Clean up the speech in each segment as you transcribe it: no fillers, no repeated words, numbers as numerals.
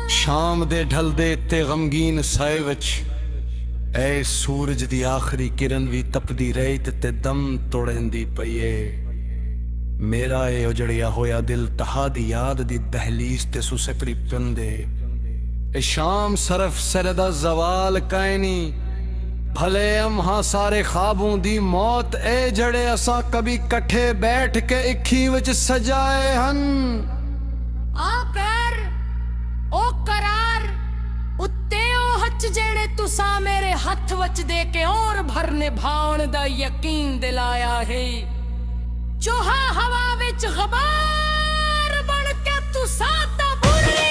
शाम दे ढलदे ते गमगीन साए विच ऐ सूरज दी आखिरी किरण भी तपदी रही ते दम तोड़ेंदी पई ऐ। मेरा ए उजड़िया होया दिल तहादी याद दी दहलीज ते सुसकड़ी पिंदे। ए शाम सरफ सरदा जवाल कायनी भले अम्हा सारे ख्वाबों दी मौत ए जड़े असा कभी कट्ठे बैठ के इक्खी विच सजाए हन। आ पैर ओ करार उत्ते ओ हच जेड़े तुसा मेरे हथ वच दे के और भर निभाउण दा यकीन दिलाया है। चोहा हवा विच गबार बन के तुसा ता बुरी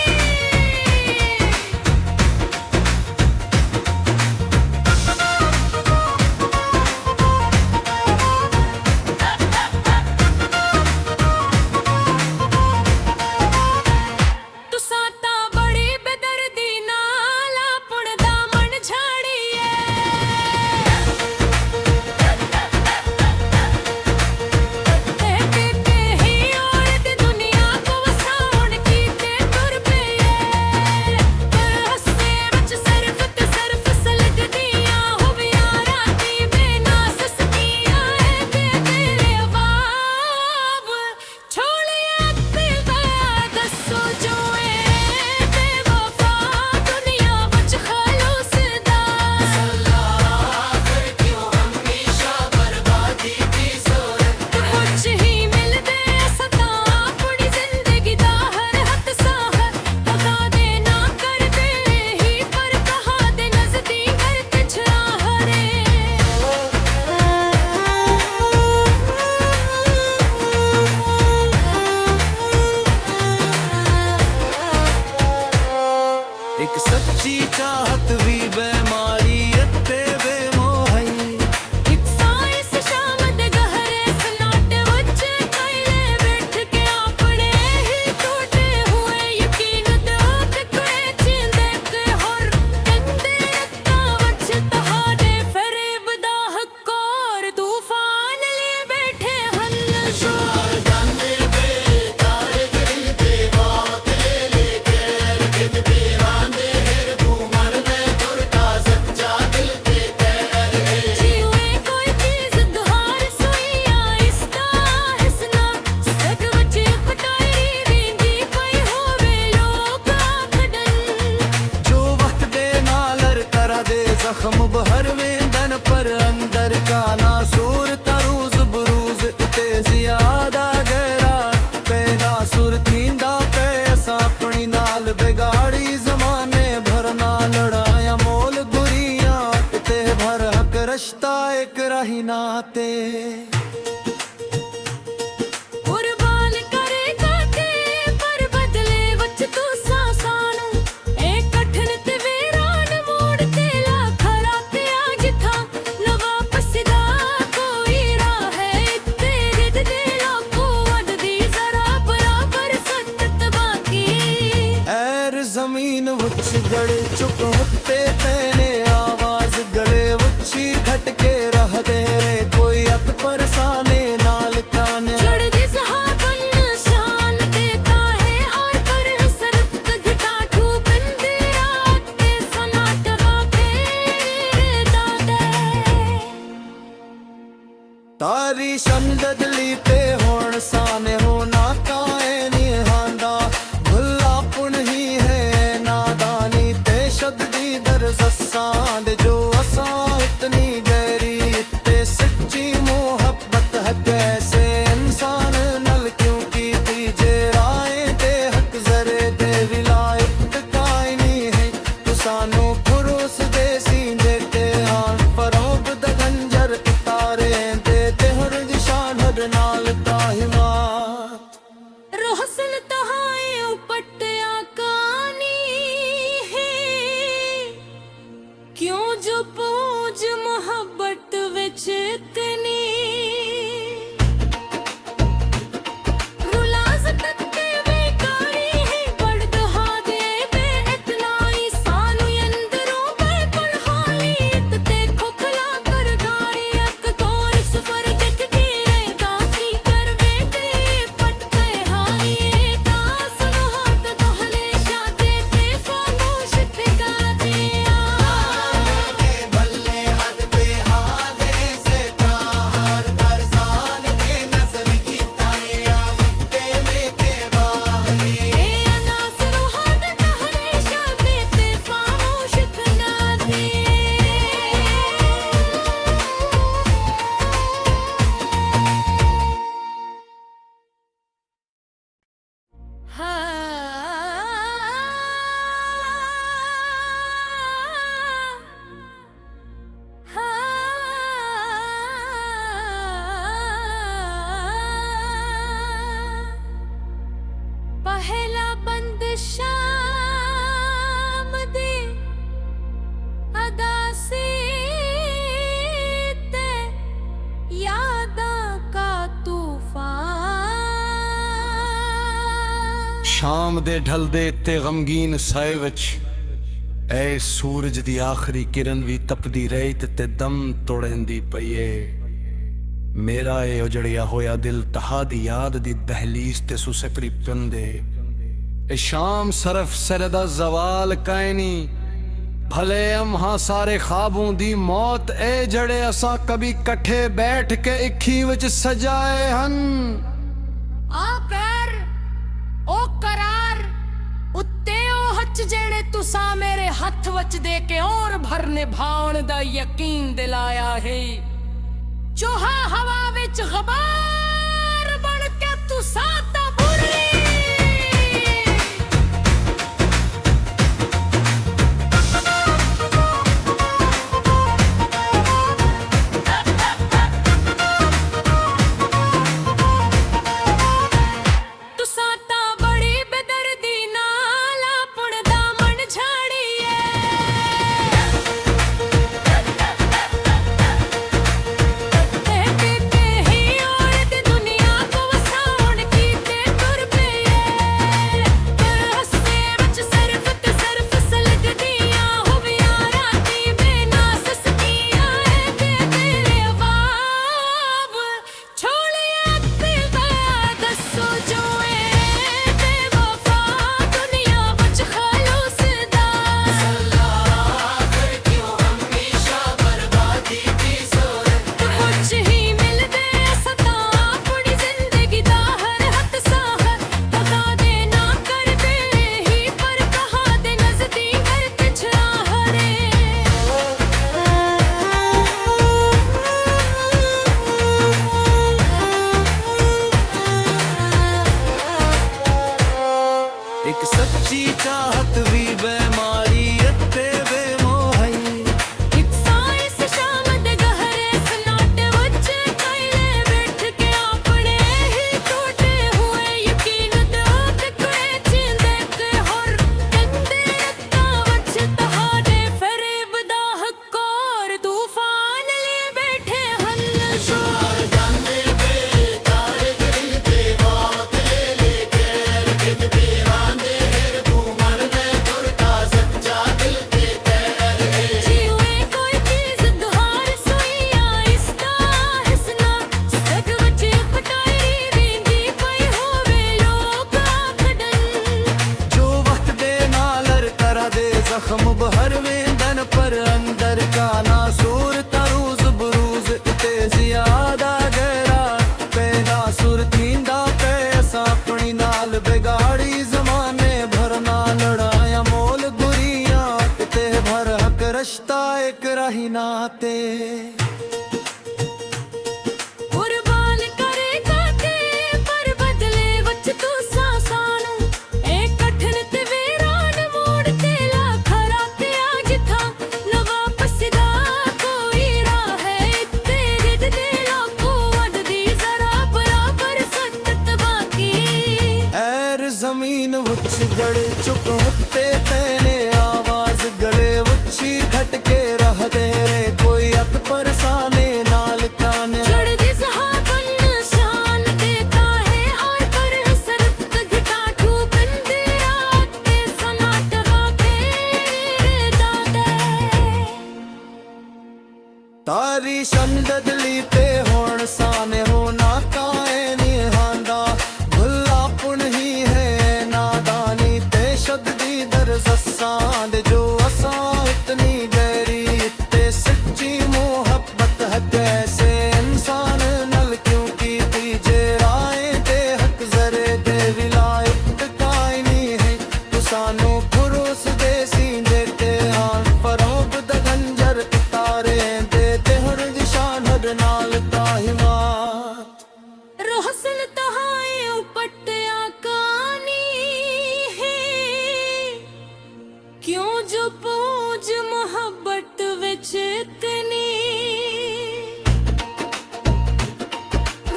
एक सच्ची चाहत भी बेमारी इत्ते बेमोहई। एक साइस शाम दे गहरे सन्नाटे वच कैले बैठ के अपने ही टूटे हुए यकीन दे टुकड़े चींदे के हर कंदे अक्का वच तहाडे फरेब दा हकोर तूफान ले बैठे हन। शोर जाने बेकार दिल दे बात ले कर कित तेरा जख्म बहर वेंदन पर अंदर का नासूर तरूज बरूज ते ज्यादा गहरा पैदा सुर थींदा पैसा अपनी नाल बिगाड़ी जमाने भर ना लड़ाया मोल गुरिया ते भर हक रश्ता एक रही नाते। जमीन उच्च गड़े चुप होते तेने आवाज गले उच्ची घटके रह दे रे कोई अत परसाने नाल काने चढ़ सहाबन शान देता है और पर सरत घटा ठूप इंदिरा के सनाटवा फेर दादे तारी शमदली पे होण साने होना काए नी हांदा भुल्ला पुन ही दर जस्सां जो असां इतनी गहरी ते ਸ਼ਾਮ ਦੇ ਢਲਦੇ ਤੇ ਗਮਗੀਨ ਸਾਏ ਵਿੱਚ ਐ ਸੂਰਜ ਦੀ ਆਖਰੀ ਕਿਰਨ ਵੀ ਤਪਦੀ ਰਹੀ ਤੇ ਦਮ ਤੋੜਦੀ ਪਈ ਏ। ਮੇਰਾ ਇਹ ਉਜੜਿਆ ਹੋਇਆ ਦਿਲ ਤੁਹਾਡੀ ਯਾਦ ਦੀ ਦਹਲੀਜ਼ ਤੇ ਸੁਸਕਰੀ ਪਿੰਦੇ। ਇਹ ਸ਼ਾਮ ਸਰਫ ਸਰਦਾ ਜ਼ਵਾਲ ਕਾਇਨੀ भले अम्हा सारे ख्वाबों दी मौत ए जड़े असा कभी कट्ठे बैठ के इक्खी विच सजाए हन। आ पैर ओ करार उत्ते ओ हच जेड़े तुसा मेरे हथ वच दे के और भर निभाउण दा यकीन दिलाया है। चोहा हवा विच गबार बन के तुसा ता बुरी चाहत भी बेमारी अत्ते बेमोहई एक साइस शाम दे गहरे सनाटे वच कैले बैठ के अपने ही टूटे हुए यकीन दे टुकड़े चींदे के हर कंदे रत्ता वच तहाडे फरेब दा हकोर तूफान ले बैठे हन। शोर जाने बेकार दिल दे बात ले कर कित दीवाने जख्म बहर वेंदन पर अंदर का नासूर तरूज बुरूज ते ज्यादा गहरा पहला सुर थींदा पैसा अपनी नाल बिगाड़ी जमाने भर ना लड़ाया मोल गुरिया ते भर हक रश्ता एक रही नाते जमीन उच्च गड़े चुप होते तेने आवाज गले उच्ची खटके रह दे रे कोई अत परसाने नाल काने चढ़दी सहाबन शान देता है और पर सरत घटा ठूकंदे आते सनाट गाके दादे तारी संददली पे होण साने होना काए निहांदा भुला पुन ही सस्सांद जो असा इतनी गहरी ते सच्ची मोहब्बत है कैसे इंसान नल क्यों की तीजे राय दे हक जरे दे विलायत कायनी है तो सानू पुरुष दे सींदे ते हान फरोब दगंजर उतारे दे ते हर निशान हर नाल ताहिमात रोहसन तहाए उपटिया कानी क्यों जो पूज मोहब्बत विच इतनी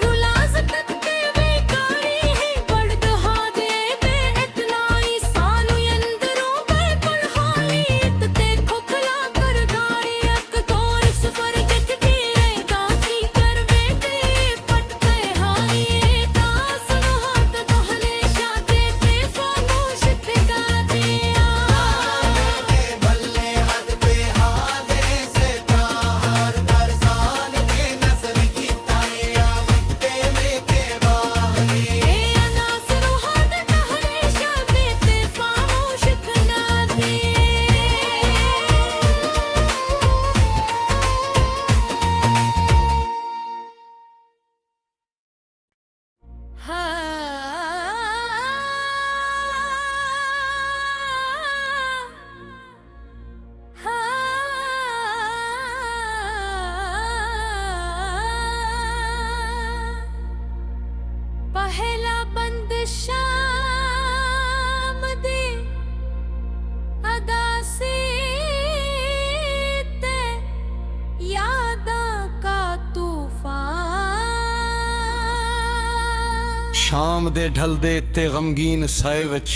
रुलाजत ते बेकारी है बड़ दहा दे बे इतना ही सानू अंदरों बेपन हालियत ते खोखला कर गाड़ी अक तोर सफर जट के काफी कर बेटे पट पे हाई दास हाथ तोहले शादे ते फोन ਸ਼ਾਮ ਦੇ ਢਲਦੇ ਤੇ ਗਮਗੀਨ ਸਾਏ ਵਿੱਚ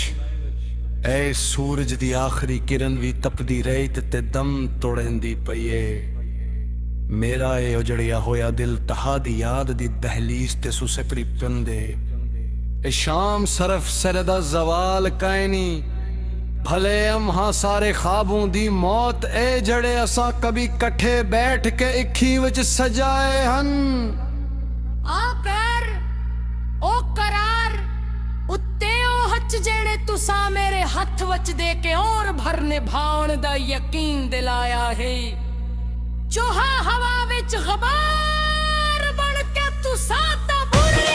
ਐ ਸੂਰਜ ਦੀ ਆਖਰੀ ਕਿਰਨ ਵੀ ਤਪਦੀ ਰਹੀ ਤੇ ਦਮ ਤੋੜਦੀ ਪਈ ਏ ਮੇਰਾ ਇਹ ਉਜੜਿਆ ਹੋਇਆ ਦਿਲ ਤਹਾਦੀ ਯਾਦ ਦੀ ਦਹਲੀਜ਼ ਤੇ ਸੁਸਕੜੀ ਪਿੰਦੇ ਇਹ ਸ਼ਾਮ ਸਰਫ ਸਰਦਾ ਜ਼ਵਾਲ ਕਾਇਨੀ भले हम हाँ सारे ख्वाबों दी मौत ए जड़े असा कभी कट्ठे बैठ के इक्खी विच सजाए हन आ पैर ओ करार उत्ते ओ हच जेड़े तुसा मेरे हथ वच दे के और भरने भावण दा यकीन दिलाया है चोहा हवा विच गबार बन के तुसा ता बुरी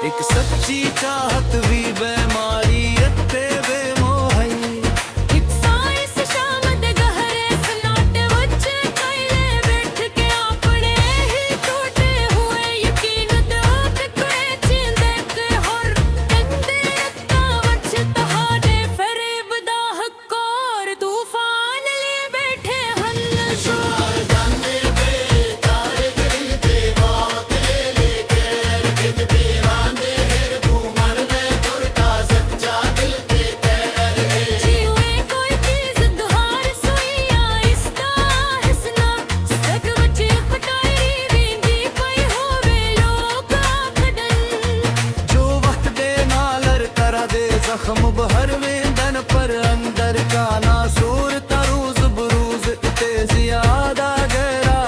एक सच्ची चाहत भी बेमारी अत्ते बेमोहई एक साइस शाम दे गहरे सनाटे वच कैले बैठ के अपने ही टूटे हुए यकीन दे टुकड़े चींदे के हर कंदे रत्ता वच तहाडे फरेब दा हकोर तूफान ले बैठे हन जोर जाने बेकार दिल दे बात लेके कित बेरांदे जख्म बहर वेंदन पर अंदर का नासूर तरूज बुरूज इते ज्यादा गहरा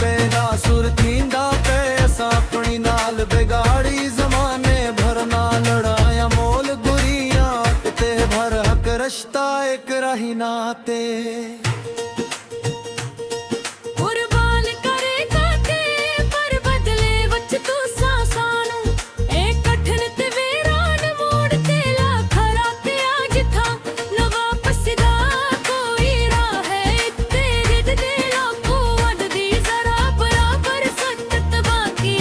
पैदा सुर थींदा पैसा अपनी नाल बिगाड़ी जमाने भरना लड़ाया मोल गुरिया इते भर हक रश्ता एक रही नाते कुर्बान करेगा ते पर बदले वच तू सासानू ए कठन ते वीरान मोड़ ते ला खरा ते आज था न वापस दा कोई राह है तेरे दे लाखों वद दी जरा बराबर सत्त बाकी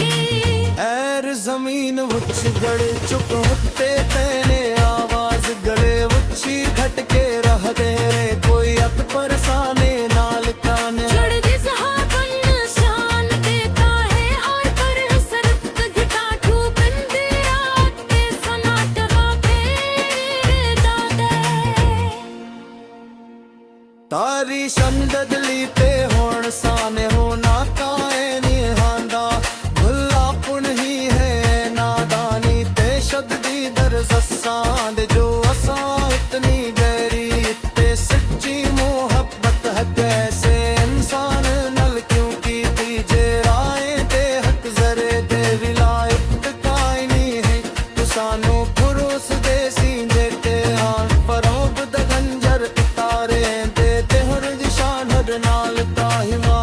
ऐर जमीन उच्च गड़े चुप होते तेने आवाज गले उच्ची घटके रह दे रे कोई अत परसाने नाल काने जड़ दी सहाबन शान देता है और पर हसरत घटा ठू बंदे आते सनाट वापे दादे तारी शंददली ते होण साने होना काए नी हांदा भुल्ला पुन ही है नादानी ते शद्दी दर ससांद जो असा इतनी गहरी इत्ते सच्ची मोहब्बत है कैसे इंसान नल क्यों की थी जे राय ते हक जरे दे विलायत काई नी है तू सानू पुरुष देसी देते हां फरोब द गंजर तारे दे ते हर दिशान हर नाल ताहिमा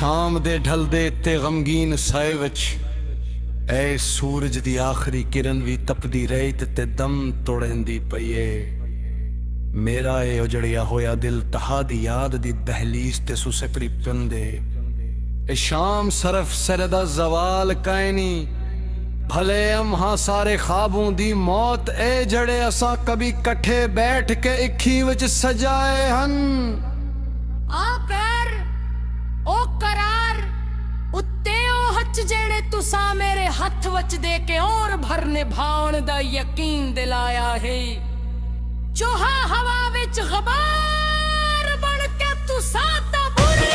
ਸ਼ਾਮ ਦੇ ਢਲਦੇ ਤੇ ਗਮਗੀਨ ਸਾਏ ਵਿੱਚ ਐ ਸੂਰਜ ਦੀ ਆਖਰੀ ਕਿਰਨ ਵੀ ਤਪਦੀ ਰਹੀ ਤੇ ਦਮ ਤੋੜੈਂਦੀ ਪਈ ਏ ਮੇਰਾ ਇਹ ਉਜੜਿਆ ਹੋਇਆ ਦਿਲ ਤੁਹਾਡੀ ਯਾਦ ਦੀ ਦਹਲੀਜ਼ ਤੇ ਸੁਸਕਰੀ ਪਿੰਦੇ ਇਹ ਸ਼ਾਮ ਸਰਫ ਸਰਦਾ ਜ਼ਵਾਲ ਕਾਇਨੀ ਭਲੇ ਅਮਹਾ ਸਾਰੇ ਖਾਬੋਂ ਦੀ ਮੌਤ ਇਹ ਜੜੇ ਅਸਾਂ ਕभी ਇਕੱਠੇ ਬੈਠ ਕੇ ਅੱਖੀ ਵਿੱਚ ਸਜਾਏ ਹਨ ਆ ਪੈਰ ਉਹ ਕਰਾਰ ਉੱਤੇ ਉਹ ਹੱਥ ਜਿਹੜੇ ਤੁਸਾਂ ਮੇਰੇ ਹੱਥ ਵਿੱਚ ਦੇ ਕੇ ਔਰ ਭਰ ਨਿਭਾਉਣ ਦਾ ਯਕੀਨ ਦਿਲਾਇਆ ਹੈ ਚੋਹਾ ਹਵਾ ਵਿੱਚ ਗਬਾਰ ਬਣ ਕੇ ਤੁਸਾਂ ਤਾਂ ਬੁਰੀ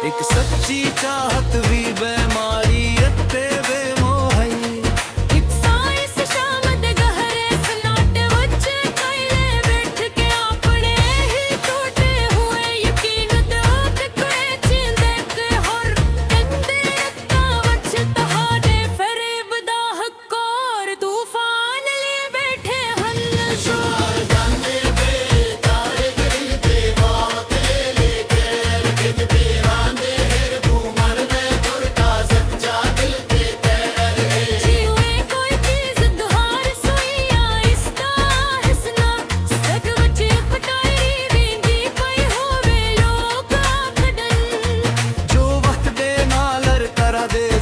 ਇੱਕ ਸੱਚੀ ਚਾਹਤ ਵੀ ਬੇਮਾਰੀ ਅਤੇ ਬੇਮੋਹੀ ਇੱਕ ਸਾਇਸ ਸ਼ਾਮ ਦੇ ਗਹਿਰੇ ਸਨਾਟੇ ਵਿੱਚ ਕਈਲੇ ਬੈਠ ਕੇ ਆਪਣੇ ਹੀ ਟੁੱਟੇ ਹੋਏ ਯਕੀਨ ਦੇ ਟੁਕੜੇ ਚਿੰਦੇ ਕੇ ਹੋਰ ਕਹਿੰਦੇ ਅੱਖਾਂ ਵਿੱਚ ਤੁਹਾਡੇ ਫਰੇਬ ਦਾ ਹਕੋਰ ਤੂਫਾਨ ਲਈ ਬੈਠੇ ਹਨ ਸ਼ੋਰ ਜਾਂਦੇ ਬੇਕਾਰ ਦਿਲ ਦੇ ਬਾਤ ਲੈ ਕੇ ਕਿਤੇ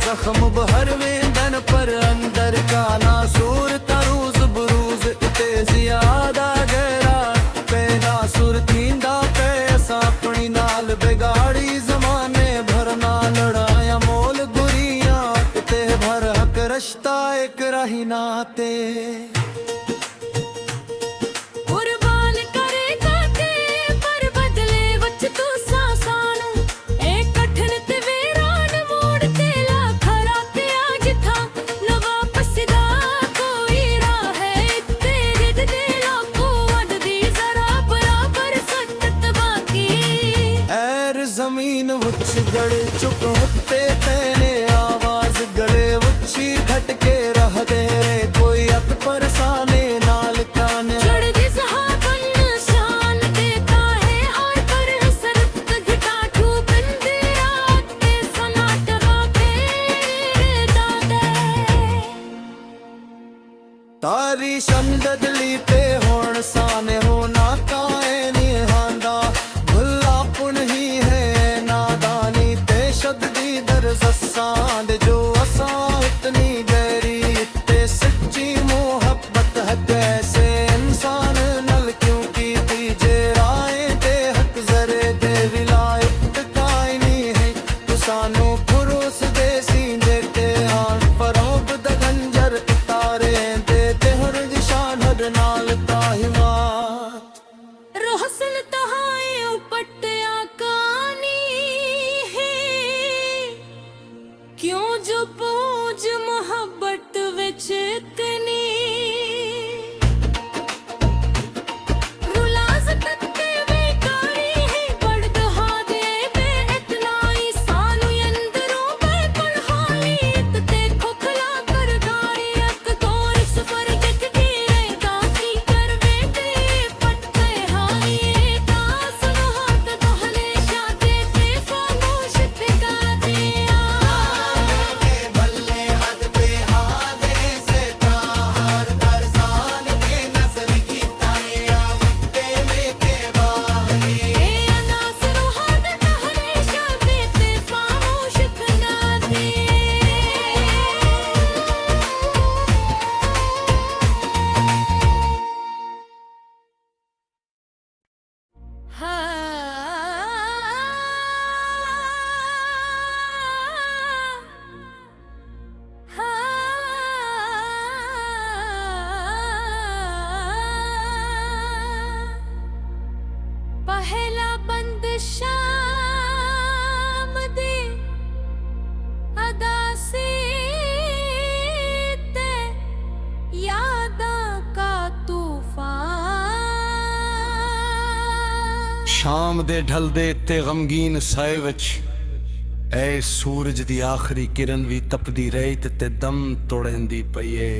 ਜ਼ਖਮ ਬਹਰ ਵੇਂਦਨ ਪਰ ਅੰਦਰ ਕਾ ਨਾਸੂਰ ਤਰੂਜ਼ ਬਰੂਜ਼ ਤੇ ਜ਼ਿਆਦਾ ਗਹਿਰਾ ਪੈਦਾ ਸੁਰ ਥੀਂਦਾ ਪੈਸਾ ਆਪਣੀ ਨਾਲ ਬਿਗਾੜੀ ਜ਼ਮਾਨੇ ਭਰ ਨਾ ਲੜਾਇਆ ਮੋਲ ਗੁਰੀਆਂ ਤੇ ਭਰ ਹਕ ਰਸ਼ਤਾ ਇੱਕ ਰਹੀ ਨਾ ਤੇ ਜ਼ਮੀਨ ਵਿੱਚ ਗੜੇ ਚੁੱਕ ਉੱਤੇ ਤੇਨੇ ਆਵਾਜ਼ ਗਲੇ ਉੱਚੀ ਘਟ ਕੇ ਰਹਦੇ ਰੇ ਕੋਈ ਅਤ ਪਰਸਾਨੇ ਨਾਲ ਕਾਨੇ ਚੜਦੀ ਸਹਾਬਨ ਨਿਸ਼ਾਨ ਦੇਤਾ ਹੈ ਔਰ ਪਰ ਹਸਰਤ ਘਟਾ ਠੂ ਬੰਦੇ ਰਾਤ ਤੇ ਸਨਾਟ ਵਾਪੇ ਦਾਦੇ ਤਾਰੀ ਸ਼ਮਦਦ ਲੀ ਤੇ ਹੁਣ ਸਾਨੇ ਹੋਣਾ ਕਾਏ ਨਹੀਂ ਹਾਂਦਾ ਭੁੱਲਾ ਪੁਣ ਹੀ ਹੈ ਨਾਦਾਨੀ ਤੇ ਸ਼ਦਦੀ ਦਰਜ਼ਸਾਂ ਦੇ ਜੋ ਅਸਾਂ ਇਤਨੀ ਗਹਿਰੀ ਤੇ ਸੱਚੀ ਮੁਹੱਬਤ ਹੈ ਕੈਸੇ ਇਨਸਾਨ ਨਲ ਕਿਉਂ ਕੀਤੀ ਜੇ ਰਾਏ ਤੇ ਹਕ ਜ਼ਰੇ ਦੇ ਵਿਲਾਇਤ ਕਾਇ ਨਹੀਂ ਹੈ ਤੂੰ ਸਾਨੂੰ ਫਰੋਸ ਦੇ ਸੀਂਦੇ ਤੇ ਆਣ ਫਰੋਬ ਦਾ ਗੰਜਰ ਉਤਾਰੇ ਦੇ ਤੇ ਹਰ ਨਿਸ਼ਾਨ ਹਰ ਨਾਲ ਤਾਹਿਮਾਤ रोहसन तहाए उपटिया कानी है क्यों जो पूज मोहब्बत विच इतनी यादां का तूफान। ਸ਼ਾਮ ਦੇ ਢਲਦੇ ਤੇ ਗਮਗੀਨ ਸਾਏ ਵਿੱਚ ਐ ਸੂਰਜ ਦੀ ਆਖਰੀ ਕਿਰਨ ਵੀ ਤਪਦੀ ਰਹੀ ਤੇ ਦਮ ਤੋੜੈਂਦੀ ਪਈ ਏ।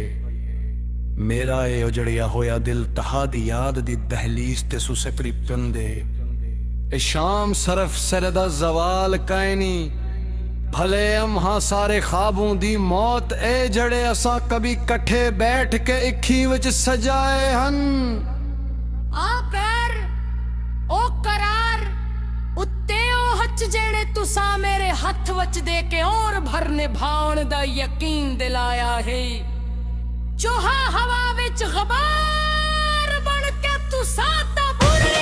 ਮੇਰਾ ਇਹ ਉਜੜਿਆ ਹੋਇਆ ਦਿਲ ਤੁਹਾਡੀ ਯਾਦ ਦੀ ਦਹਲੀਜ਼ ਤੇ ਸੁਸਕਰੀ ਪਿੰਦੇ। ਇਹ ਸ਼ਾਮ ਸਰਫ ਸਰਦਾ ਜ਼ਵਾਲ ਕਾਇਨੀ ਭਲੇ ਅਮਹਾ ਸਾਰੇ ਖਾਬੋਂ ਦੀ ਮੌਤ ਏ ਜੜੇ ਅਸਾਂ ਕभी ਇਕੱਠੇ ਬੈਠ ਕੇ ਇੱਖੀ ਵਿੱਚ ਸਜਾਏ ਹਨ। ਆ ਪੈਰ ਉਹ ਕਰਾਰ ਉੱਤੇ ਉਹ ਹੱਥ ਜਿਹੜੇ ਤੁਸਾਂ ਮੇਰੇ ਹੱਥ ਵਿੱਚ ਦੇ ਕੇ ਔਰ ਭਰ ਨਿਭਾਉਣ ਦਾ ਯਕੀਨ ਦਿਲਾਇਆ ਹੈ। ਚੋਹਾ ਹਵਾ ਵਿੱਚ ਗਬਾਰ ਬਣ ਕੇ ਤੁਸਾਂ ਤਾਂ ਬੁਰੀ।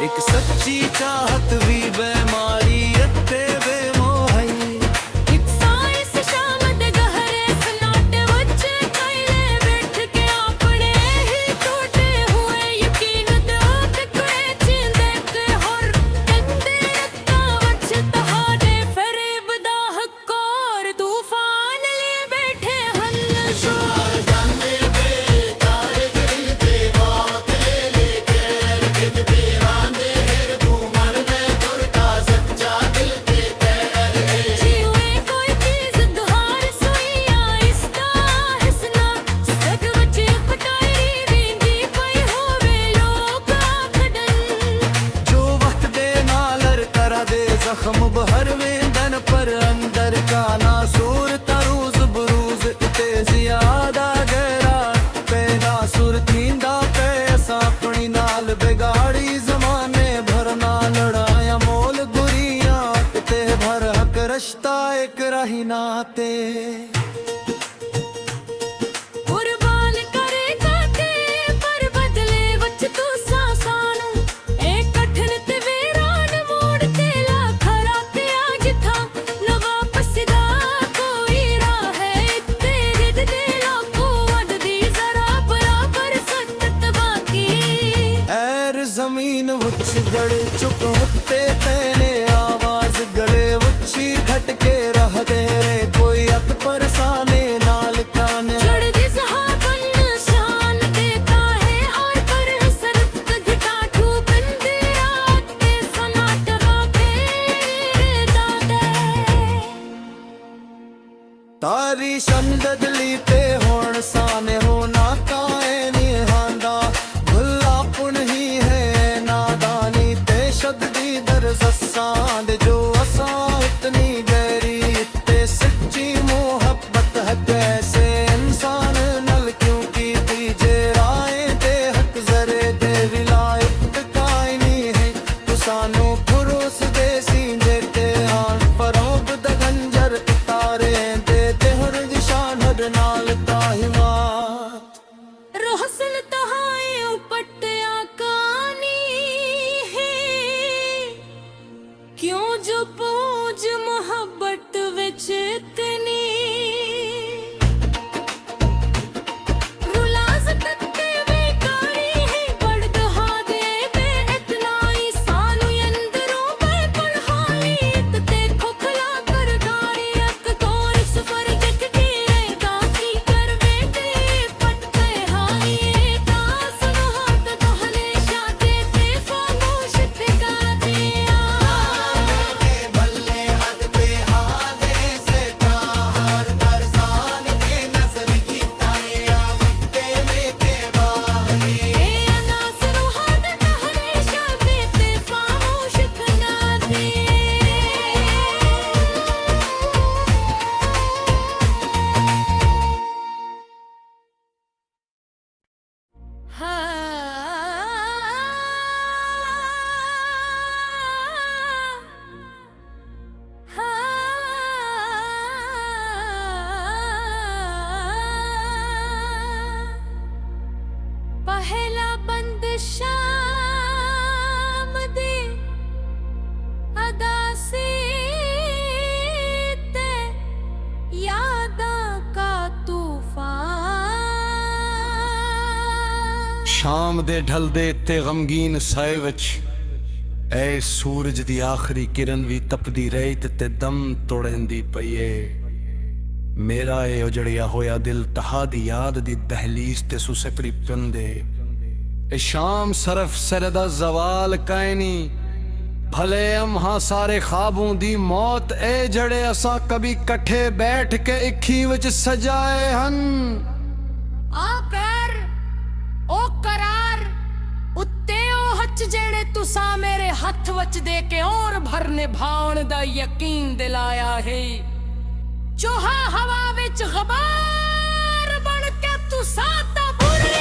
ਇੱਕ ਸੱਚੀ ਚਾਹਤ ਵੀ ਬੇਮਾਰੀ ਅਤੇ ਬੇਮੋਹੀ। ਇੱਕ ਸਾਇਸ ਸ਼ਾਮ ਦੇ ਗਹਿਰੇ ਸਨਾਟੇ ਵਿੱਚ ਕਾਇਲੇ ਬੈਠ ਕੇ ਆਪਣੇ ਹੀ ਟੁੱਟੇ ਹੋਏ ਯਕੀਨ ਦੇ ਟੁਕੜੇ ਚਿੰਦੇ ਕੇ ਹਰ ਕਹਿੰਦੇ ਰੱਤਾਂ ਵਿੱਚ ਤੁਹਾਡੇ ਫਰੇਬ ਦਾ ਹਕੋਰ ਤੂਫਾਨ ਲਈ ਬੈਠੇ ਹਨ। ਜ਼ਖਮ ਬਹਰ ਵੇਂਦਨ ਪਰ ਅੰਦਰ ਕਾ ਨਾਸੂਰ ਤਰੂਜ਼ ਬਰੂਜ਼ ਤੇ ਜ਼ਿਆਦਾ ਗਹਿਰਾ ਪੈਦਾ ਸੁਰ ਥੀਂਦਾ ਪੈ ਅਸਾਂ ਆਪਣੀ ਨਾਲ ਬਿਗਾੜੀ ਜ਼ਮਾਨੇ ਭਰ ਨਾਲ ਲੜਾਇਆ ਮੋਲ ਗੁਰੀਆਂ ਤੇ ਭਰ ਹਕ ਰਸ਼ਤਾ ਇੱਕ ਰਹੀ ਨਾਤੇ। ਕੁਰਬਾਨ ਕਰੇਗਾ ਤੇ ਪਰ ਬਦਲੇ ਵਿੱਚ ਤੂੰ ਸਾਨੂੰ ਇਹ ਕਠਨ ਤੇ ਵੀਰਾਨ ਮੋੜ ਤੇ ਖਰਾ ਤੇ ਆ ਜਿੱਥਾ ਨਾ ਵਾਪਸ ਦਾ ਕੋਈ ਰਾਹ ਹੈ ਤੇਰੇ ਦਿਲ ਕੋ ਸ਼ਾਮ ਦੇ ਢਲਦੇ ਤੇ ਗਮਗੀਨ ਸਾਏ ਵਿੱਚ ਐ ਸੂਰਜ ਦੀ ਆਖਰੀ ਕਿਰਨ ਵੀ ਤਪਦੀ ਰਹੀ ਤੇ ਦਮ ਤੋੜਦੀ ਪਈ ਏ ਮੇਰਾ ਇਹ ਉਜੜਿਆ ਹੋਇਆ ਦਿਲ ਤਹਾਦੀ ਯਾਦ ਦੀ ਦਹਲੀਜ਼ ਤੇ ਸੁਸਕੜੀ ਪਿੰਦੇ ਇਹ ਸ਼ਾਮ ਸਰਫ ਸਰਦਾ ਜ਼ਵਾਲ ਕਾਇਨੀ भले अम्हा सारे ख्वाबों दी मौत ए जड़े असा कभी कट्ठे बैठ के इक्खी विच सजाए हन आ पैर ओ करार उत्ते ओ हच जेड़े तुसा मेरे हथ वच दे के और भर निभाउण दा यकीन दिलाया है चोहा हवा विच गबार बन के तुसा ता बुरी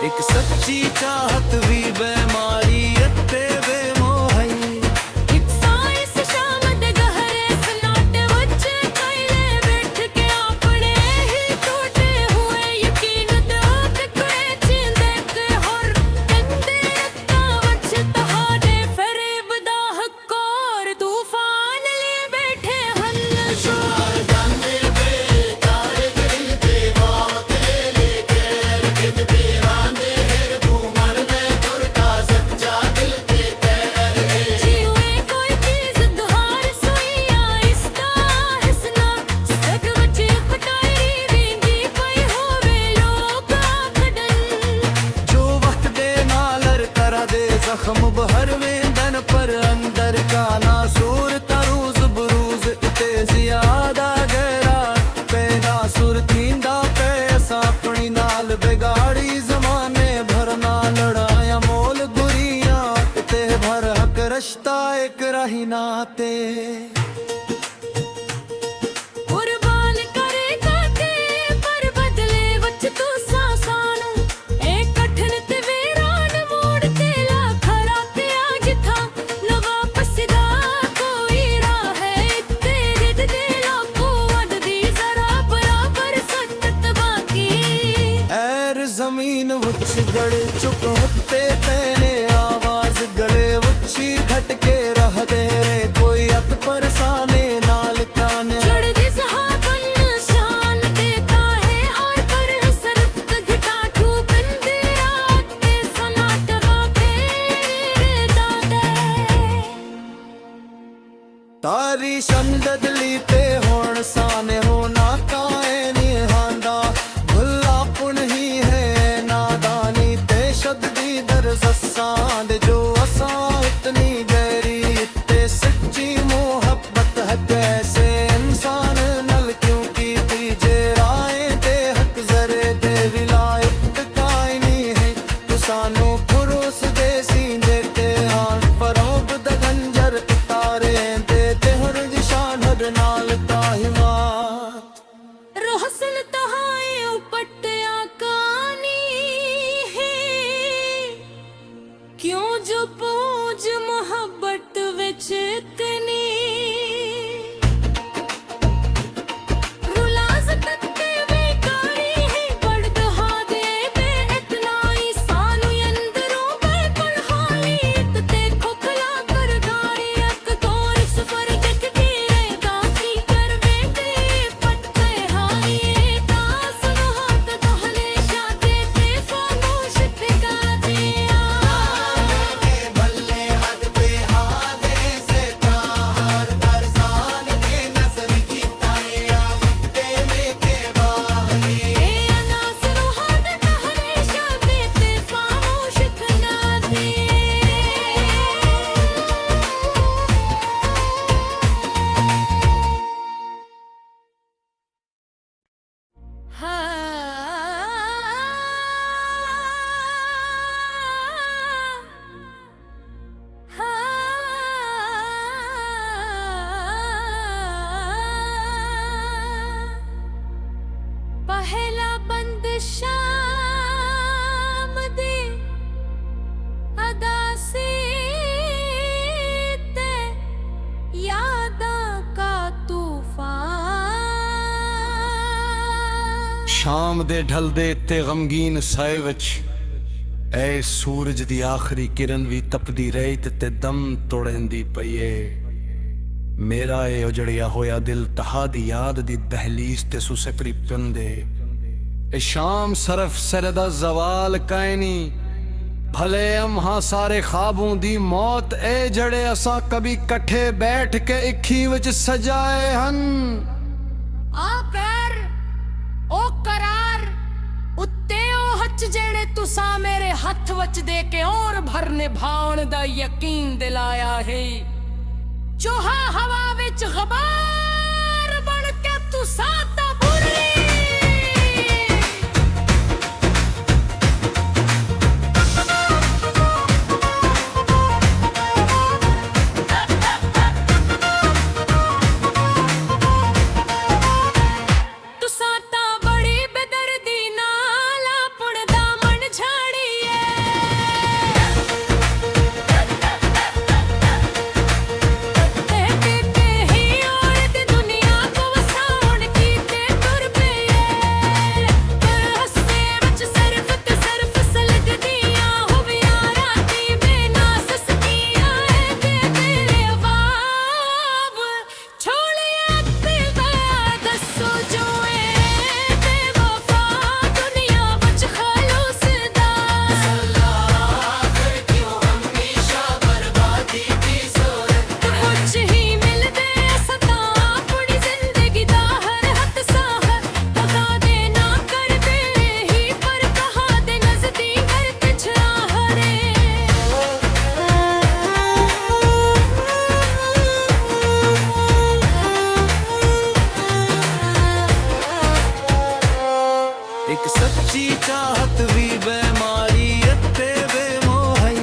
एक सच्ची चाहत भी बेमारी अत्ते बेमोहई एक साइस शाम दे गहरे सनाटे वच कैले बैठ के अपने ही टूटे हुए यकीन दे टुकड़े चींदे के हर कंदे रत्ता वच तहाडे फरेब दा हकोर तूफान ले बैठे हन जोर जाने बेकार दिल दे बात लेके किद बेरांदे जख्म बहर वेंदन पर अंदर का नासूर तरूज बरूज ते ज्यादा गहरा बेनासुर थींदा पैसा अपनी नाल बिगाड़ी जमाने भरना लड़ाया मोल गुरिया ते भर हक रश्ता एक रही नाते कुर्बान करेगा ते पर बदले वच तू सासानू ए कठन ते वीरान मोड़ ते लाखरा ते आज था न वापस दा कोई राह है तेरे दे लाखों वद दी जरा बराबर सत्त बाकी ऐर जमीन उच्च गड़े चुप होते तेने आवाज गले उच्ची घटके रह दे रे कोई अत परसाने नाल काने जड़ दी सहाबन शान देता है और पर हसरत घटा तू बंदे रात के सनाट वाके दादे तारी शमदली ते होण साने होना काए नी हांदा भुल्ला पुन ही है नादानी ते शद दी दर ससां दे जो असां इतनी गहरी ते ਸ਼ਾਮ ਦੇ ਢਲਦੇ ਤੇ ਗਮਗੀਨ ਸਾਏ ਵਿੱਚ ਐ ਸੂਰਜ ਦੀ ਆਖਰੀ ਕਿਰਨ ਵੀ ਤਪਦੀ ਰਹੀ ਤੇ ਦਮ ਤੋੜਦੀ ਪਈ ਏ। ਮੇਰਾ ਇਹ ਉਜੜਿਆ ਹੋਇਆ ਦਿਲ ਤੁਹਾਡੀ ਯਾਦ ਦੀ ਦਹਲੀਜ਼ ਤੇ ਸੁਸਕਰੀ ਪਿੰਦੇ। ਇਹ ਸ਼ਾਮ ਸਰਫ ਸਰਦਾ ਜ਼ਵਾਲ ਕਾਇਨੀ ਭਲੇ ਅਮਹਾ ਸਾਰੇ ਖਾਬੋਂ ਦੀ ਮੌਤ ਇਹ ਜੜੇ ਅਸਾਂ ਕभी ਇਕੱਠੇ ਬੈਠ ਕੇ ਅੱਖੀ ਵਿੱਚ ਸਜਾਏ ਹਨ। ਆ ਪੈਰ ਉਹ ਕਰਾਰ ਉੱਤੇ ਉਹ ਹੱਥ ਜਿਹੜੇ ਤੁਸਾਂ ਮੇਰੇ ਹੱਥ ਵਿੱਚ ਦੇ ਕੇ ਔਰ ਭਰ ਨਿਭਾਉਣ ਦਾ ਯਕੀਨ ਦਿਲਾਇਆ ਹੈ। ਚੋਹਾ ਹਵਾ ਵਿੱਚ ਗਬਾਰ ਬਣ ਕੇ ਤੁਸਾਂ ਤਾਂ ਬੁਰੀ एक सच्ची चाहत भी बेमारी इत्ते बेमोहई।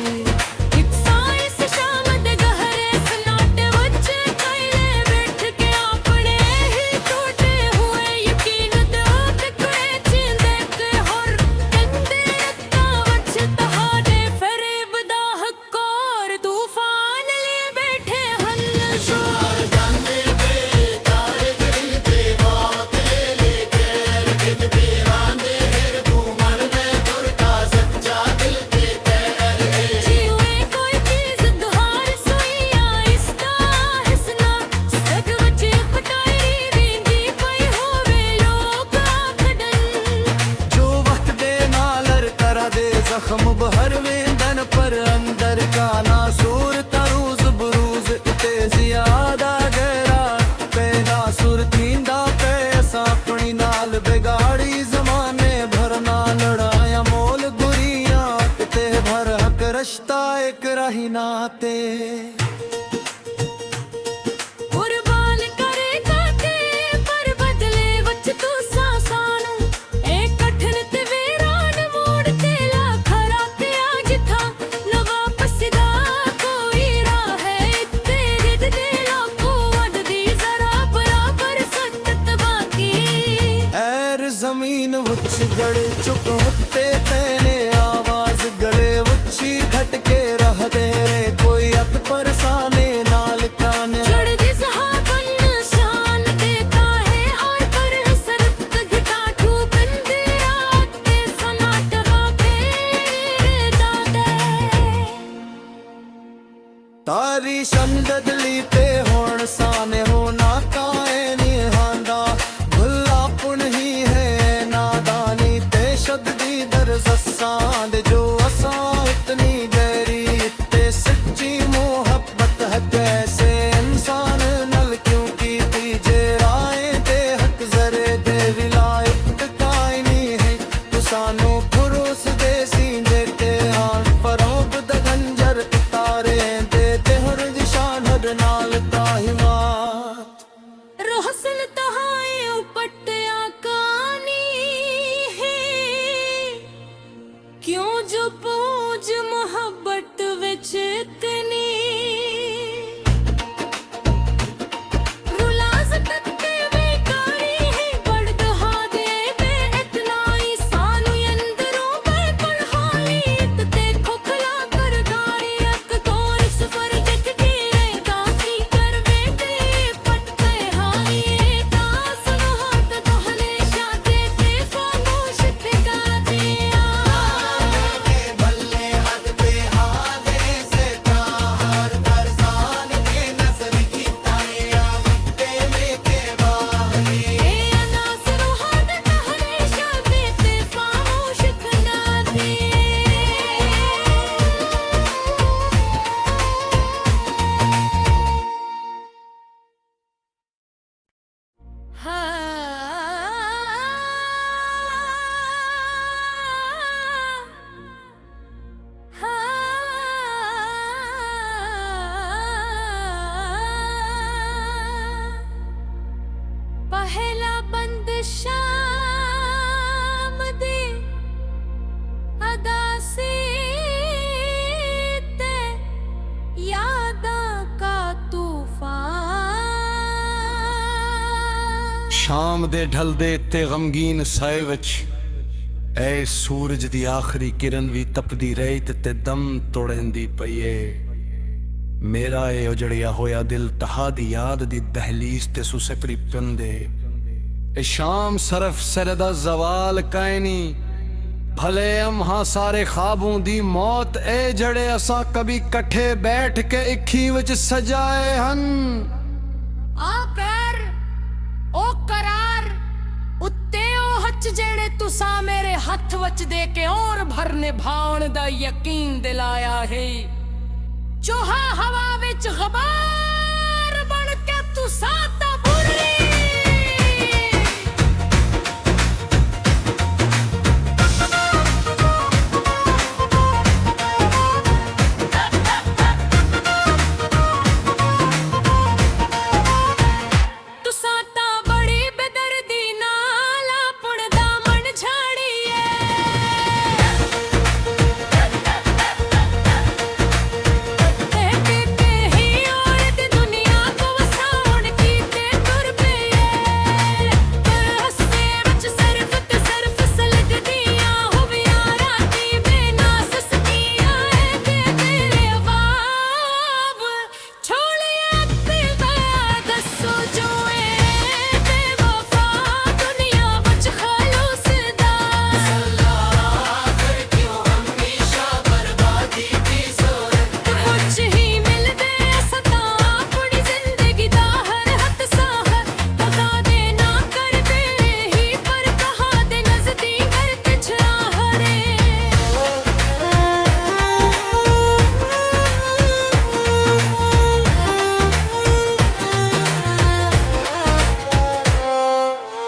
ਇੱਕ ਸਾਇਸ ਸ਼ਾਮ ਦੇ ਗਹਿਰੇ ਸਨਾਟੇ ਵਿੱਚ ਕਾਇਲੇ ਬੈਠ ਕੇ ਆਪਣੇ ਹੀ ਟੁੱਟੇ ਹੋਏ ਯਕੀਨ ਦੇ ਟੁਕੜੇ ਚਿੰਦੇ ਕੇ ਹਰ ਕੰਦੇ ਰੱਤਾਂ ਵਿੱਚ ਤੁਹਾਡੇ ਫਰੇਬ ਦਾ ਹਕੋਰ ਤੂਫਾਨ ਲਈ ਬੈਠੇ ਹਨ। ਸ਼ੋਰ ਜਾਂਦੇ ਬੇਕਾਰ ਦਿਲ ਦੇ ਬਾਤ ਲੈ ਕੇ ਰਖਦ ਪੀਰਾਂ जख्म बहर वेंदन पर अंदर का नासूर तरूज बरूज ते ज्यादा गहरा पैदा सुर थींदा पे असां अपनी नाल बिगाड़ी जमाने भर ना लड़ाया मोल गुरियां ते भर हक रश्ता एक रही नाते। ਜ਼ਮੀਨ ਵਿੱਚ ਗੜੇ ਚੁੱਕ ਉੱਤੇ ਤੇਨੇ ਆਵਾਜ਼ ਗਲੇ ਉੱਚੀ ਘਟ ਕੇ ਰਹਦੇ ਰੇ ਕੋਈ ਅਤ ਪਰਸਾਨੇ ਨਾਲ ਕਾਨੇ ਚੜਦੀ ਸਹਾਬਨ ਨਿਸ਼ਾਨ ਦੇਤਾ ਹੈ ਔਰ ਪਰ ਹਸਰਤ ਘਟਾ ਠੂ ਬੰਦੇ ਆਤੇ ਸਨਾਟ ਫੇਰ ਦਾਦੇ ਤਾਰੀ ਸ਼ੰਦਦ ਲੀ ਤੇ ਹੁਣ ਸਾਨੇ ਹੋ ਨਾ ਕਾਏ ਨੀ ਹਾਂਦਾ ਭੁੱਲਾ ਪੁਣ ਹੀ शद्दी दर्ज असां दे जो असां इतनी गहरी ते सच्ची मोहब्बत है कैसे इंसान नल क्यों की जे राय दे हक जरे दे विलायत काई नहीं है तू सानू पुरुष दे सींदे ते आन फरोब द गंजर तारे दे ते हर दिशा हर नाल ता ਸ਼ਾਮ ਦੇ ਢਲਦੇ ਤੇ ਗਮਗੀਨ ਸਾਏ ਵਿੱਚ ਐ ਸੂਰਜ ਦੀ ਆਖਰੀ ਕਿਰਨ ਵੀ ਤਪਦੀ ਰਹੀ ਤੇ ਦਮ ਤੋੜੈਂਦੀ ਪਈ ਏ ਮੇਰਾ ਇਹ ਉਜੜਿਆ ਹੋਇਆ ਦਿਲ ਤੁਹਾਡੀ ਯਾਦ ਦੀ ਦਹਲੀਜ਼ ਤੇ ਸੁਸਕਰੀ ਪਿੰਦੇ ਇਹ ਸ਼ਾਮ ਸਰਫ ਸਰਦਾ ਜ਼ਵਾਲ ਕਾਇਨੀ भले अम्हा सारे ख्वाबों दी मौत ए जड़े असा कभी कट्ठे बैठ के इक्खी विच सजाए हन आ पैर ओ करार उत्ते ओ हच जेड़े तुसा मेरे हथ वच दे के और भर निभाउण दा यकीन दिलाया है चोहा हवा विच गबार बन के तुसा ता बुरी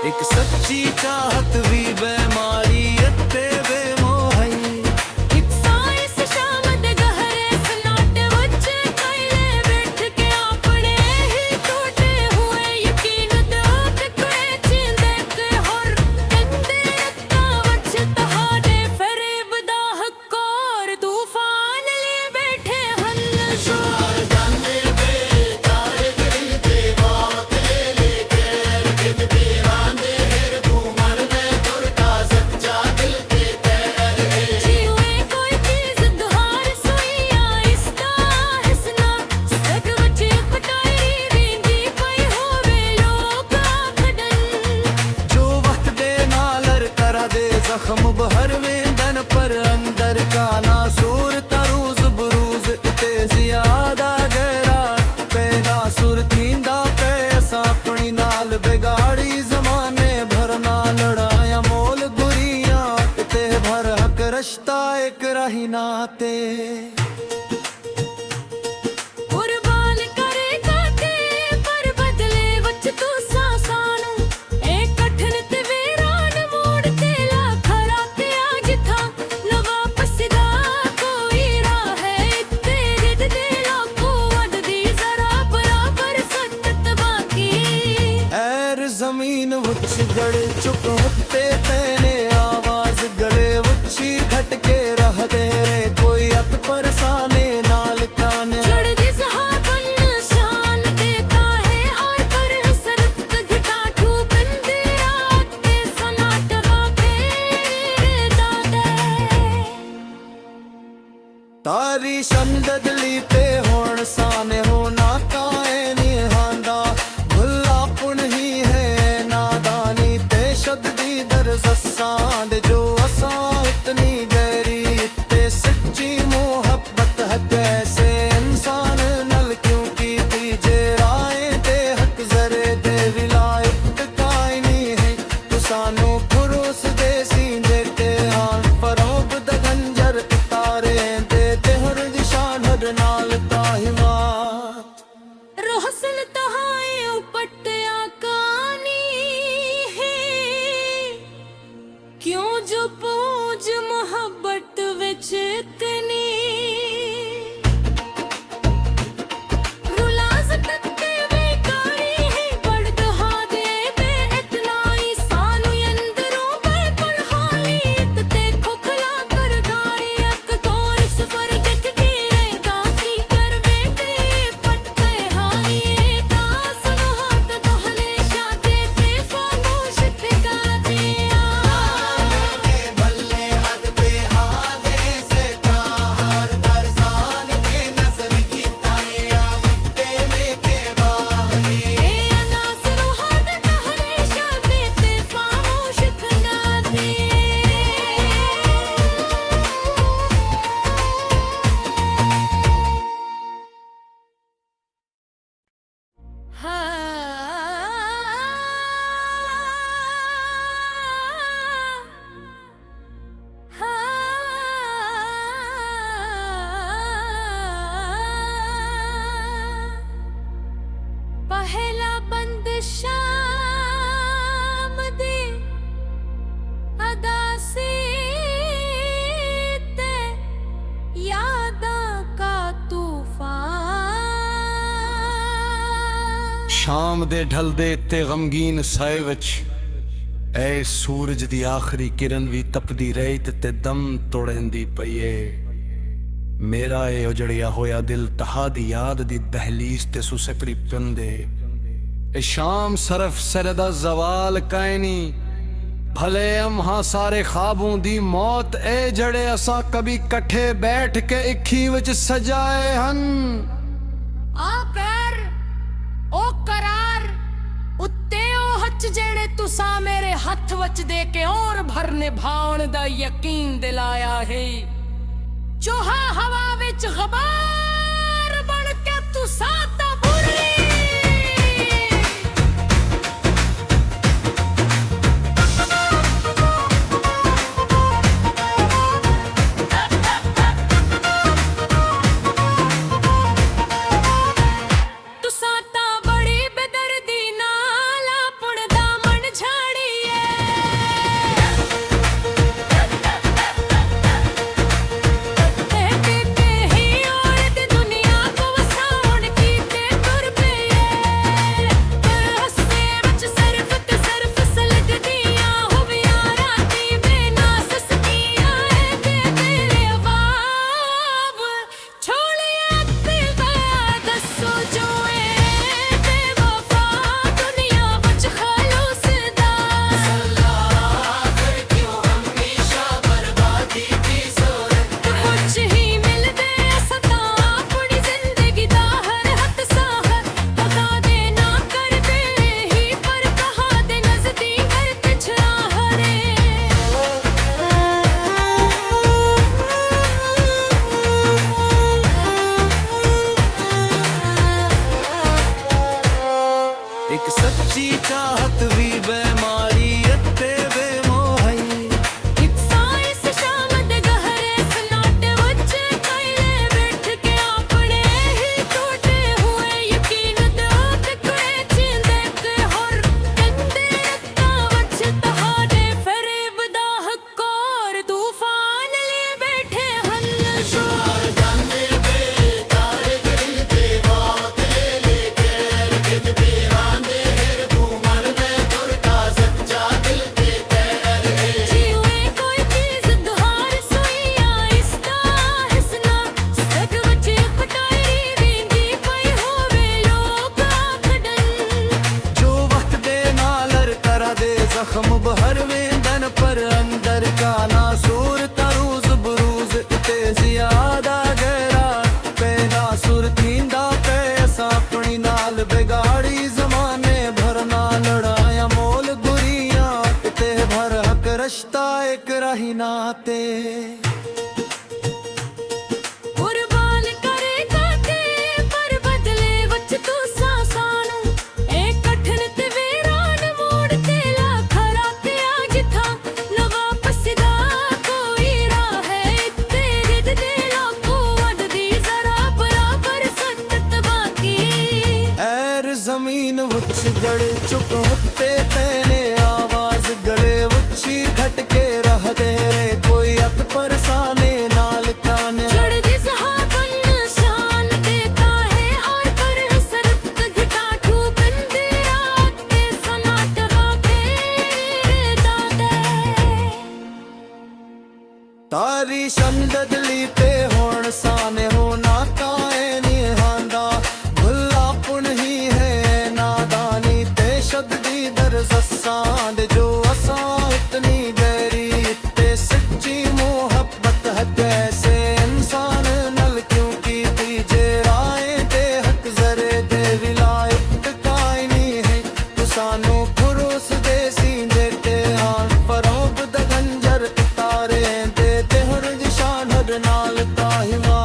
एक सच्ची चाहत भी बेमारी अत्ते बेमोहई एक साइस शाम दे गहरे सन्नाटे वच कैले बैठ के अपने ही टूटे हुए यकीन दे टुकड़े चींदे के हर कंदे रत्ता वच तहाडे फरेब दा हकोर तूफान ले बैठे हन जोर जाने बेकार दिल दे बात ले कर कित तेरा जख्म बहर वेंदन पर अंदर का नासूर तरूज बुरूज ते ज्यादा गहरा पैदा सुर थींदा पे असा अपनी नाल बिगाड़ी जमाने भर ना लड़ाया मोल गुरिया ते भर हक रश्ता एक रही नाते कुर्बान करेगा ते पर बदले वच तू सासानू ए कठन ते वीरान मोड़ ते खरा ते आज था न वापस दा कोई राह है तेरे दिल को वड दी जरा बराबर सत्त बाकी ऐर जमीन उच्च गड़ चुप होते तेने आवाज गड़े उच्ची खटके रह दे रे कोई अत परसाने नाल काने जड़ दी सहाबन शान देता है और पर हसरत घटा ठू बंदे आते सनाट वाके दादे तारी शंददली ते होण साने होना काए निहांदा भुला पुण ही है नादानी ते शद्दी दर ससांद जो असा इतनी गहरी इत्ते सच्ची मोहब्बत है कैसे इंसान नल क्यों की तीजे राय ते हक जरे दे विलायत कायनी है तो सानू पुरुष दे सींदे ते हाल फरोब दगंजर तारे दे ते हर दिशान हर नाल ताहिमा रोहसन तहाए उपटिया कानी है क्यों जो पूज मोहब्बत विच इतनी रुलाज तत्ते बेकारी है बड़ दहा दे बे इतना ही सानू अंदरों पर पढ़ाली ते खोखला कर गाड़ी अक तोर सफर देख के रहेगा की कर बेटे पट्टे हाई का सुनो हाथ तोहले शादे ते फामू ਸ਼ਾਮ ਦੇ ਢਲਦੇ ਤੇ ਗਮਗੀਨ ਸਾਏ ਵਿੱਚ ਐ ਸੂਰਜ ਦੀ ਆਖਰੀ ਕਿਰਨ ਵੀ ਤਪਦੀ ਰਹੀ ਤੇ ਦਮ ਤੋੜਨ ਦੀ ਪਈਏ ਮੇਰਾ ਇਹ ਉਜੜਿਆ ਹੋਇਆ ਦਿਲ ਤੁਹਾਡੀ ਯਾਦ ਦੀ ਦਹਲੀਜ਼ ਤੇ ਸੁਸਕੜੀ ਪਿੰਦੇ ਇਹ ਸ਼ਾਮ ਸਰਫ ਸਰਦਾ ਜ਼ਵਾਲ ਕਾਇਨੀ भले हम हाँ सारे ख्वाबों दी मौत ए जड़े असा कभी कट्ठे बैठ के इक्खी विच सजाए हन आ पैर ओ करार उत्ते ओ हच जेड़े तुसा मेरे हथ वच दे के और भरने भावण दा यकीन दिलाया है चोहा हवा विच गबार बन के तुसा ता बुरी एक सच्ची चाहत भी बेमारी अत्ते बेमोहई एक साइस शाम दे गहरे सन्नाटे वच कैले बैठ के अपने ही टूटे हुए यकीन दे टुकड़े चींदे के हर कंदे रत्ता वच तहाडे फरेब दा हकोर तूफान ले बैठे हन शोर जाने बेकार दिल दे बात लेके कित बेरान जख्म बहर वेंदन पर अंदर का नासूर तरूज बरूज ते ज्यादा गहरा बेनासुर थींदा पैसा अपनी नाल बिगाड़ी जमाने भरना लड़ाया मोल गुरिया ते भर हक रश्ता एक रही नाते कुर्बान करेगा ते पर बदले वच तू सासानू ए कठन ते वीरान मोड़ ते लाखरा ते आज था न वापस दा कोई राह है तेरे दे लाखों वड दी जरा बराबर संगत बाकी ऐर जमीन वुच जड़ चुप होते तेने आवाज गले वुची घटके रह दे कोई अत परसाने नाल काने जड़ दी सहाबन शान देता है और पर सरत घटा ठू बंदे रात के सनाट के दादे तारी शमदली ते होण साने होना काए नी हांदा भुल्ला पुन ही है नादानी ते शद्दी दर ससांद जो असा इतनी गहरी ते सच्ची मोहब्बत है कैसे इंसान नल क्यों की तीजे राय ते हक जरे दे विलायत काई नी है तू सानू भरोस दे सींदे ते हान फरोब द गंजर तारे दे ते हर निशान हर नाल ताहिमा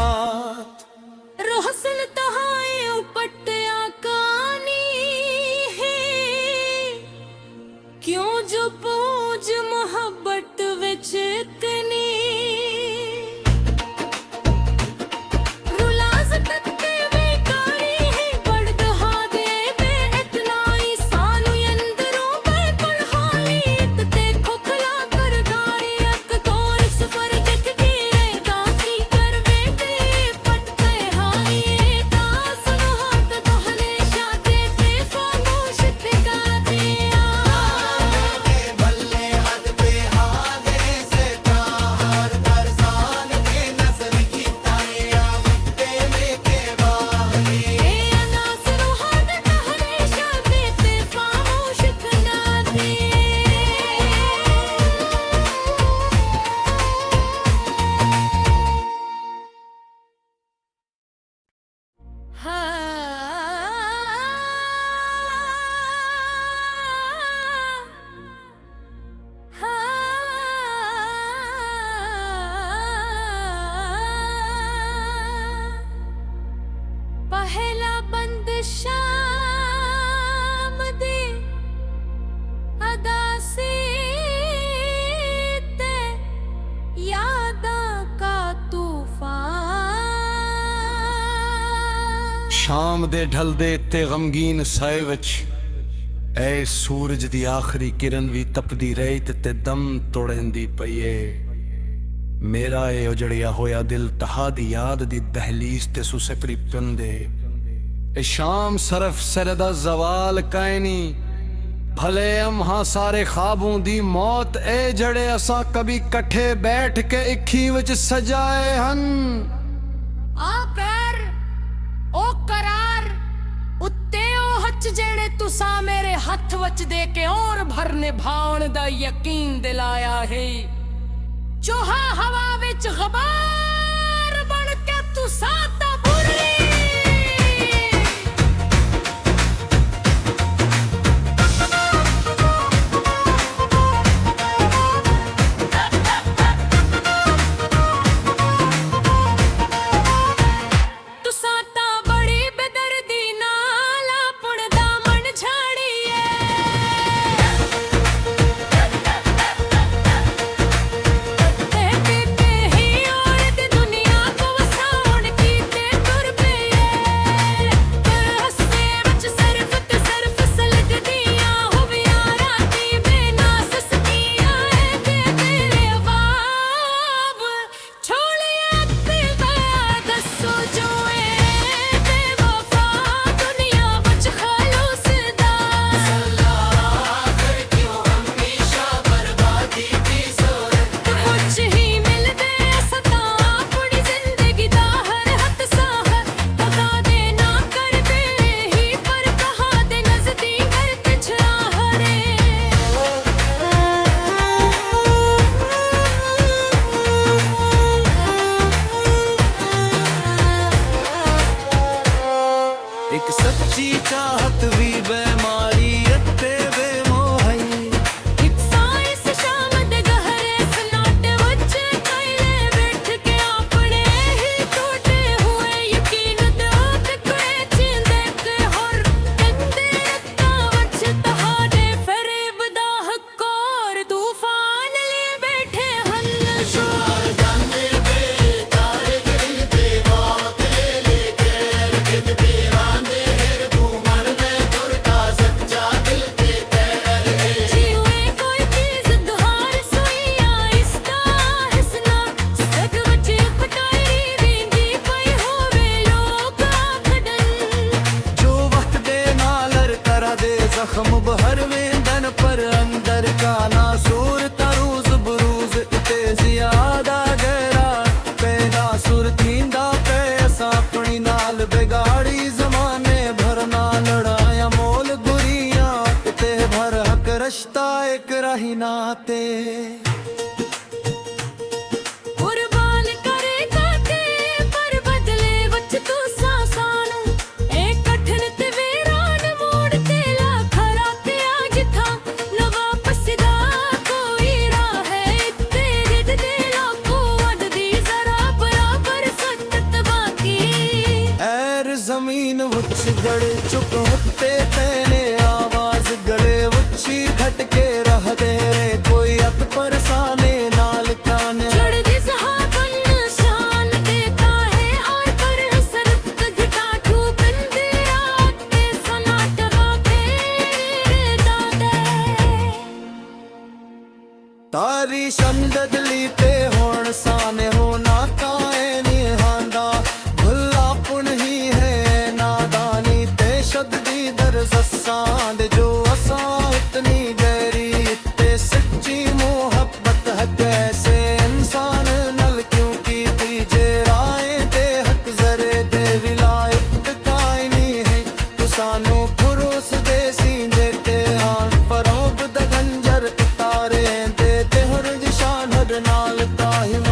ਸ਼ਾਮ ਦੇ ਢਲਦੇ ਤੇ ਗਮਗੀਨ ਸਾਏ ਵਿੱਚ ਐ ਸੂਰਜ ਦੀ ਆਖਰੀ ਕਿਰਨ ਵੀ ਤਪਦੀ ਰਹੀ ਤੇ ਦਮ ਤੋੜਦੀ ਪਈ ਏ ਮੇਰਾ ਇਹ ਉਜੜਿਆ ਹੋਇਆ ਦਿਲ ਤੁਹਾਡੀ ਯਾਦ ਦੀ ਦਹਲੀਜ਼ ਤੇ ਸੁਸਕਰੀ ਪਿੰਦੇ ਇਹ ਸ਼ਾਮ ਸਰਫ ਸਰਦਾ ਜ਼ਵਾਲ ਕਾਇਨੀ भले हम हाँ सारे ख्वाबों दी मौत ए जड़े असा कभी कट्ठे बैठ के इक्खी विच सजाए हन आ पैर ओ करार उत्ते ओ हच जेड़े तुसा मेरे हथ वच दे के और भर निभाउण दा यकीन दिलाया है चोहा हवा विच गबार बन के तुसा ता बुरी एक सच्ची चाहत भी बेमारी अत्ते बेमोहई एक साइस शाम दे गहरे सनाट वच कैले बैठ के अपने ही टूटे हुए यकीन दे टुकड़े चिंदे के हर कंदे रत्ता वच तहाडे फरेब दा हकोर तूफान ले बैठे हन शोर जाने बेकार दिल दे बात लेके रखद बेरा जख्म बहर वेंदन पर अंदर का नासूर तरूज बुरूज इते ज्यादा गहरा पैदा सुर थींदा पे असा अपनी नाल बिगाड़ी जमाने भर ना लड़ाया मोल गुरियां इते भर हक रश्ता एक रही नाते जमीन उच्च गड़े चुप होते तेने आवाज गले उच्ची खटके रह दे रे कोई अत परसाने नाल काने चढ़ सहाबन शान देता है और पर हसरत घटा तू बंदे आते सनाट बाके दादे तारी शमदद लीते होण साने होना काए नी हांदा भुल्ला पुन ही शद्दी दर ससां दे जो असां इतनी गहरी ते सच्ची मोहब्बत है कैसे इंसान नल क्यों की तुझे राय दे हक जरे दे विलायत कायनी है तू सानू पुरुष दे सींदे ते हान फरोब द गंजर उतारे दे ते हर शान हर नाल ताहिम